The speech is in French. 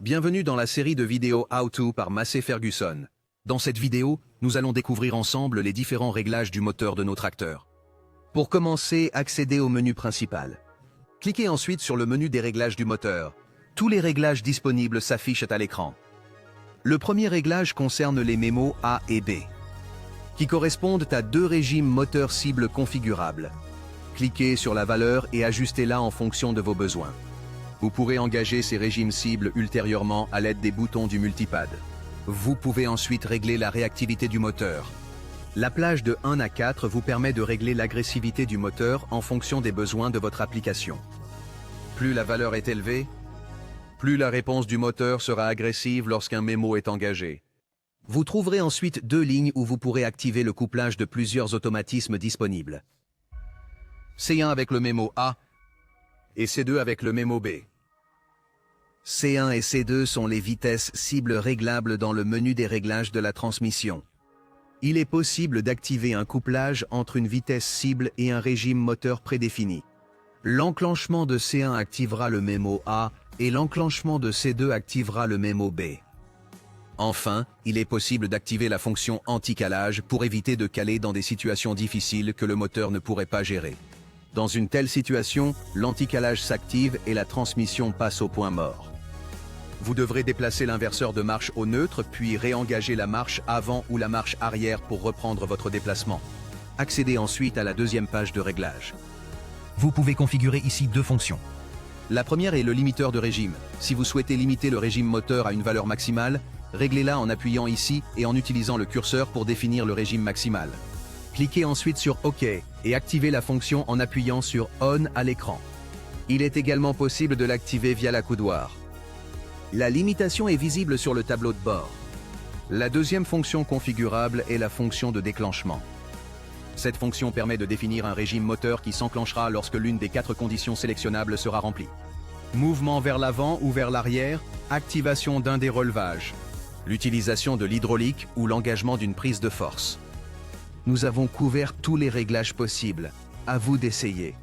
Bienvenue dans la série de vidéos How To par Massey Ferguson. Dans cette vidéo, nous allons découvrir ensemble les différents réglages du moteur de nos tracteurs. Pour commencer, accédez au menu principal. Cliquez ensuite sur le menu des réglages du moteur. Tous les réglages disponibles s'affichent à l'écran. Le premier réglage concerne les mémos A et B, qui correspondent à deux régimes moteur cible configurables. Cliquez sur la valeur et ajustez-la en fonction de vos besoins. Vous pourrez engager ces régimes cibles ultérieurement à l'aide des boutons du multipad. Vous pouvez ensuite régler la réactivité du moteur. La plage de 1 à 4 vous permet de régler l'agressivité du moteur en fonction des besoins de votre application. Plus la valeur est élevée, plus la réponse du moteur sera agressive lorsqu'un mémo est engagé. Vous trouverez ensuite deux lignes où vous pourrez activer le couplage de plusieurs automatismes disponibles. C1 avec le mémo A et C2 avec le mémo B. C1 et C2 sont les vitesses cibles réglables dans le menu des réglages de la transmission. Il est possible d'activer un couplage entre une vitesse cible et un régime moteur prédéfini. L'enclenchement de C1 activera le mémo A et l'enclenchement de C2 activera le mémo B. Enfin, il est possible d'activer la fonction anti-calage pour éviter de caler dans des situations difficiles que le moteur ne pourrait pas gérer. Dans une telle situation, l'anti-calage s'active et la transmission passe au point mort. Vous devrez déplacer l'inverseur de marche au neutre puis réengager la marche avant ou la marche arrière pour reprendre votre déplacement. Accédez ensuite à la deuxième page de réglage. Vous pouvez configurer ici deux fonctions. La première est le limiteur de régime. Si vous souhaitez limiter le régime moteur à une valeur maximale, réglez-la en appuyant ici et en utilisant le curseur pour définir le régime maximal. Cliquez ensuite sur OK et activez la fonction en appuyant sur On à l'écran. Il est également possible de l'activer via l'accoudoir. La limitation est visible sur le tableau de bord. La deuxième fonction configurable est la fonction de déclenchement. Cette fonction permet de définir un régime moteur qui s'enclenchera lorsque l'une des 4 conditions sélectionnables sera remplie. Mouvement vers l'avant ou vers l'arrière, activation d'un des relevages, l'utilisation de l'hydraulique ou l'engagement d'une prise de force. Nous avons couvert tous les réglages possibles. À vous d'essayer.